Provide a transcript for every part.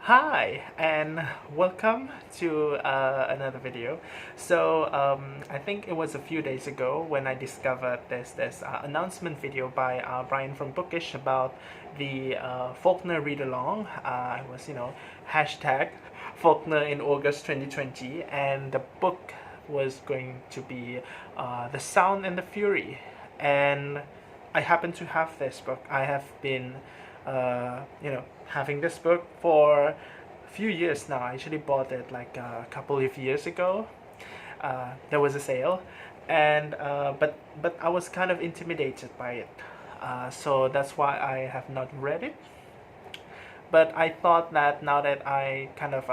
Hi and welcome to another video. I think it was a few days ago when I discovered this announcement video by Brian from Bookish about the Faulkner read-along. It was hashtag Faulkner in August 2020, and the book was going to be The Sound and the Fury. And I happen to have this book. I have been having this book for a few years now. I actually bought it like a couple of years ago. There was a sale, and but I was kind of intimidated by it, so that's why I have not read it. But I thought that now that I kind of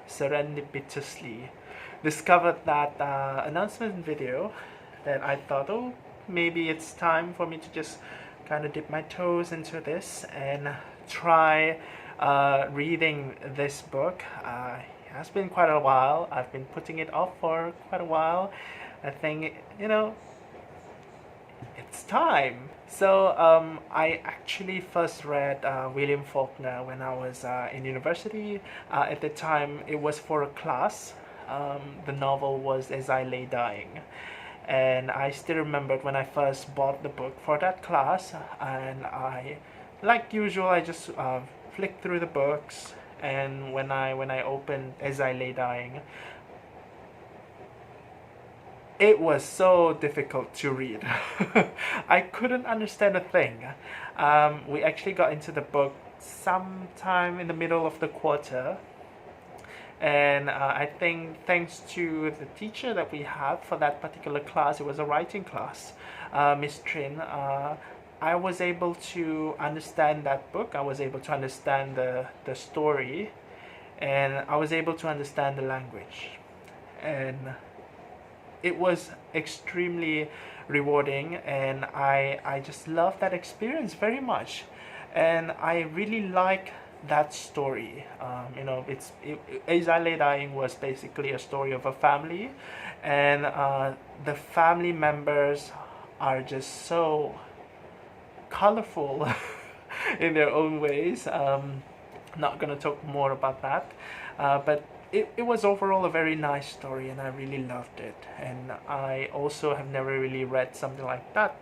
serendipitously discovered that announcement video, that I thought, oh, maybe it's time for me to just kind of dip my toes into this and try reading this book. It has been quite a while. I've been putting it off for quite a while. I think, it's time. I actually first read William Faulkner when I was in university. At the time, it was for a class. The novel was As I Lay Dying. And I still remembered when I first bought the book for that class, and like usual, I just flicked through the books, and when I opened As I Lay Dying, it was so difficult to read. I couldn't understand a thing. We actually got into the book sometime in the middle of the quarter, and I think thanks to the teacher that we had for that particular class, it was a writing class, Miss Trin, I was able to understand that book. I was able to understand the story, and I was able to understand the language. And it was extremely rewarding, and I just love that experience very much. And I really like that story. As I Lay Dying was basically a story of a family, and the family members are just so colorful in their own ways. Not gonna talk more about that, but it was overall a very nice story, and I really loved it. And I also have never really read something like that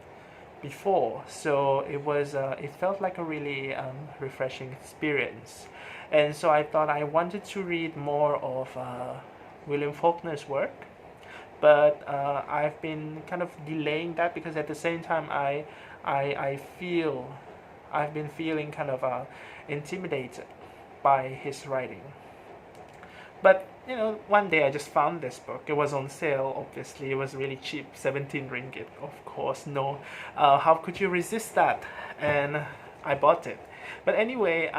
before, so it felt like a really refreshing experience. And so I thought I wanted to read more of William Faulkner's work, but I've been kind of delaying that because at the same time I feel I've been feeling kind of intimidated by his writing. But one day I just found this book. It was on sale. Obviously, it was really cheap, 17 ringgit. Of course, no. How could you resist that? And I bought it. But anyway,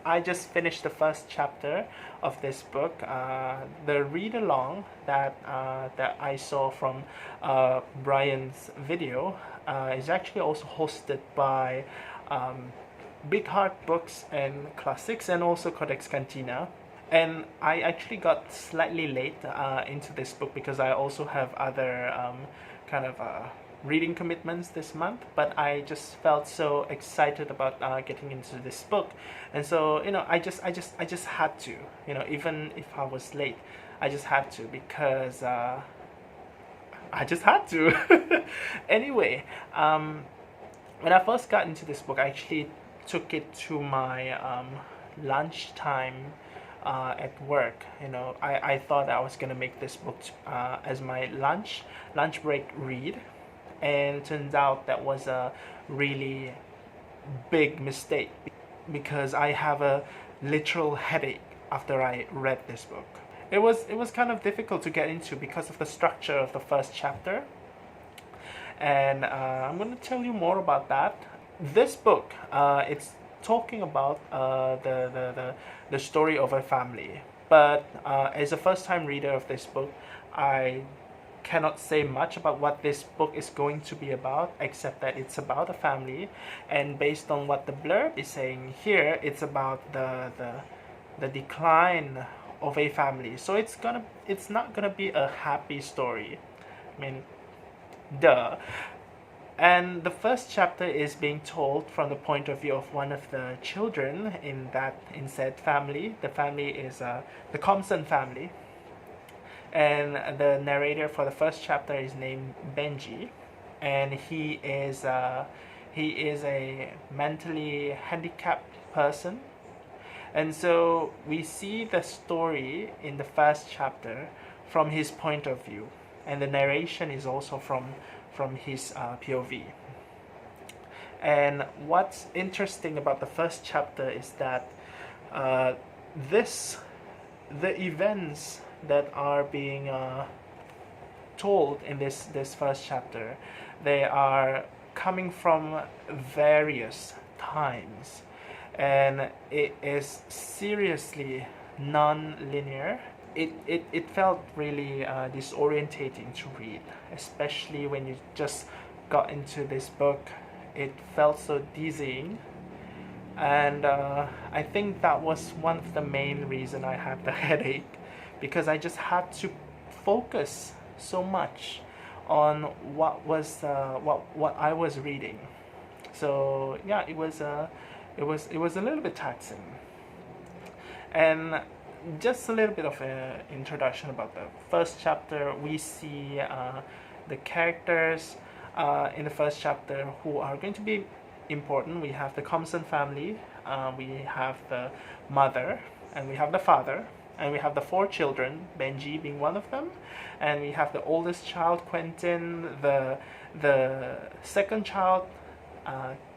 I just finished the first chapter of this book. The read along that I saw from Brian's video is actually also hosted by Big Heart Books and Classics, and also Codex Cantina. And I actually got slightly late into this book because I also have other kind of reading commitments this month. But I just felt so excited about getting into this book, and so I just had to, even if I was late, I just had to, because I just had to. Anyway, when I first got into this book, I actually took it to my lunchtime at work. I thought I was gonna make this book as my lunch break read, and turns out that was a really big mistake, because I have a literal headache after I read this book. It was kind of difficult to get into because of the structure of the first chapter, and I'm going to tell you more about that. This book, it's talking about the story of a family, but as a first time reader of this book, I cannot say much about what this book is going to be about, except that it's about a family, and based on what the blurb is saying here, it's about the decline of a family. So it's not gonna be a happy story. I mean, duh. And the first chapter is being told from the point of view of one of the children in said family. The family is the Compson family, and the narrator for the first chapter is named Benji, and he is a mentally handicapped person. And so we see the story in the first chapter from his point of view, and the narration is also from his POV. And what's interesting about the first chapter is that this the events that are being told in this first chapter, they are coming from various times, and it is seriously non-linear. It felt really disorientating to read, especially when you just got into this book. It felt so dizzying, and I think that was one of the main reason I had the headache, because I just had to focus so much on what I was reading. So yeah, it was a little bit taxing. And just a little bit of an introduction about the first chapter. We see the characters in the first chapter who are going to be important. We have the Compson family, we have the mother, and we have the father, and we have the 4 children, Benji being one of them, and we have the oldest child, Quentin, the second child,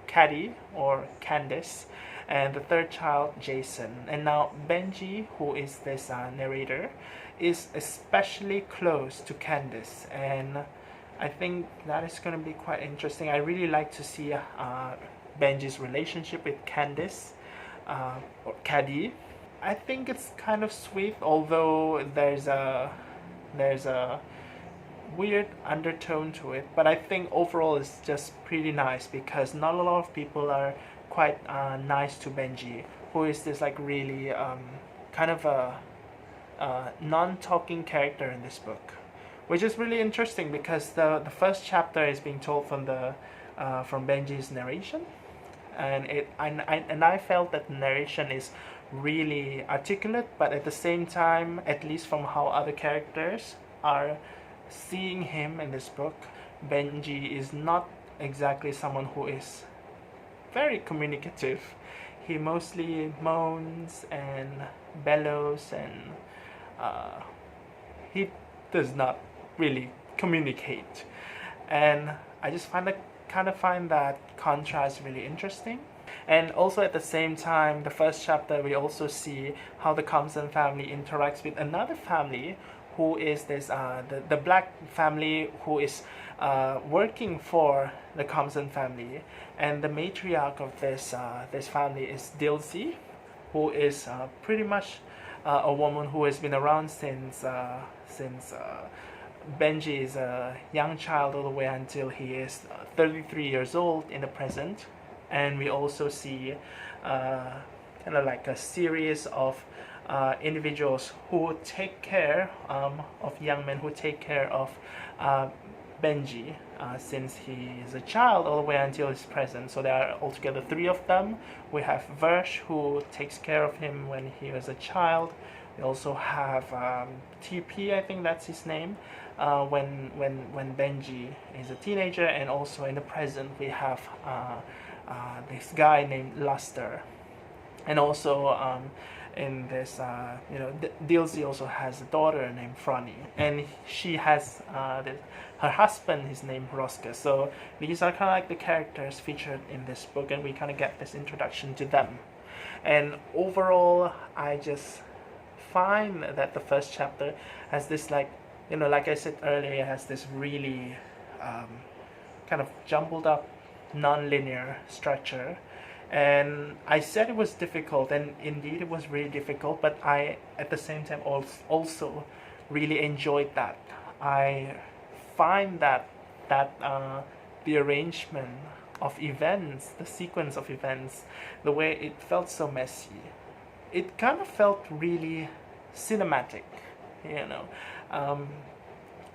Caddy or Candice, and the third child, Jason. And now Benji, who is this narrator, is especially close to Candice, and I think that is going to be quite interesting. I really like to see Benji's relationship with Candice, or Caddy. I think it's kind of sweet, although there's a weird undertone to it. But I think overall it's just pretty nice, because not a lot of people are quite nice to Benji, who is this like really kind of a non-talking character in this book, which is really interesting, because the first chapter is being told from Benji's narration, and I felt that the narration is really articulate, but at the same time, at least from how other characters are seeing him in this book, Benji is not exactly someone who is very communicative. He mostly moans and bellows, and he does not really communicate. And I just find that contrast really interesting. And also at the same time, the first chapter, we also see how the Compson family interacts with another family, who is this the black family who is working for the Compson family. And the matriarch of this family is Dilsey, who is pretty much a woman who has been around since Benji is a young child, all the way until he is 33 years old in the present. And we also see kind of like a series of individuals who take care of young men who take care of Benji since he is a child all the way until his present. So there are altogether 3 of them. We have Versh, who takes care of him when he was a child. We also have TP, I think that's his name, when Benji is a teenager. And also in the present we have this guy named Luster. And also in this, Dilsey also has a daughter named Franny, and she has her husband is named Rosca. So these are kind of like the characters featured in this book, and we kind of get this introduction to them. And overall, I just find that the first chapter has this, like I said earlier, has this really kind of jumbled up, non-linear structure. And I said it was difficult, and indeed it was really difficult, but I at the same time also really enjoyed that. I find that the arrangement of events, the sequence of events, the way it felt so messy, it kind of felt really cinematic,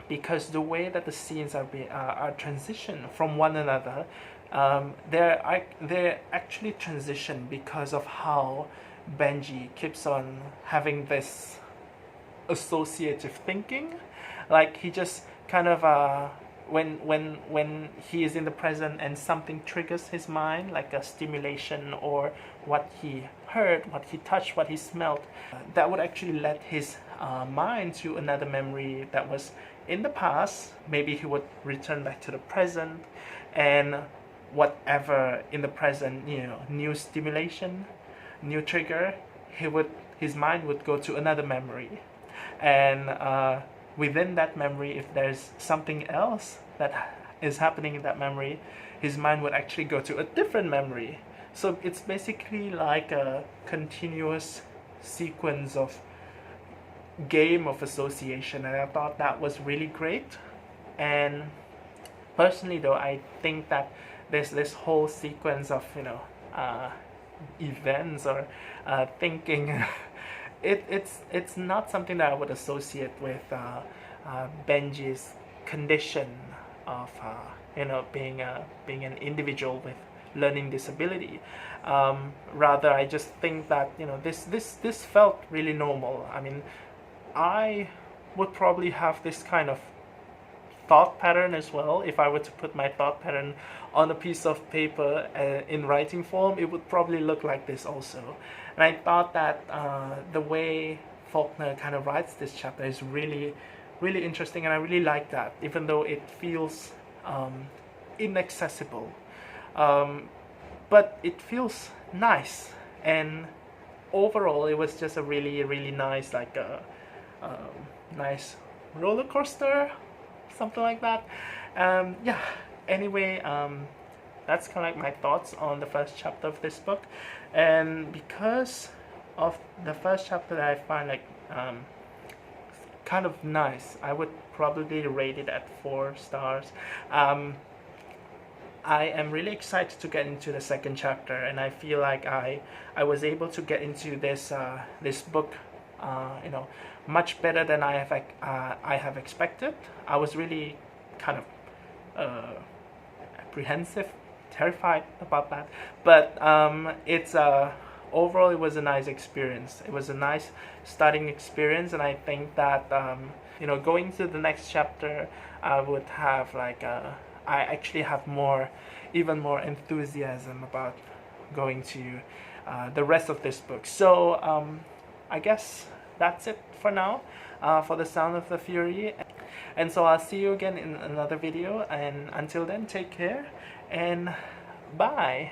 because the way that the scenes are transitioned from one another, they're actually transitioned because of how Benji keeps on having this associative thinking. Like he just kind of when he is in the present and something triggers his mind, like a stimulation or what he heard, what he touched, what he smelled, that would actually let his mind to another memory that was in the past. Maybe he would return back to the present, and whatever in the present, new stimulation, new trigger, his mind would go to another memory, and within that memory, if there's something else that is happening in that memory, his mind would actually go to a different memory. So it's basically like a continuous sequence of game of association, and I thought that was really great. And personally though, I think that there's this whole sequence of events or thinking it's not something that I would associate with Benji's condition of being an individual with learning disability. Rather, I just think that this felt really normal. I mean, I would probably have this kind of thought pattern as well. If I were to put my thought pattern on a piece of paper in writing form, it would probably look like this also. And I thought that the way Faulkner kind of writes this chapter is really, really interesting, and I really like that, even though it feels inaccessible. But it feels nice, and overall it was just a really, really nice, like nice roller coaster, something like that. Yeah, anyway, that's kind of like my thoughts on the first chapter of this book. And because of the first chapter that I find like kind of nice, I would probably rate it at 4 stars. I am really excited to get into the second chapter, and I feel like I was able to get into this book much better than I have expected. I was really kind of apprehensive, terrified about that, but it's overall it was a nice experience. It was a nice starting experience, and I think that going to the next chapter, I would have I actually have even more enthusiasm about going to the rest of this book. So I guess that's it for now for The Sound of the Fury. And so I'll see you again in another video, and until then, take care and bye.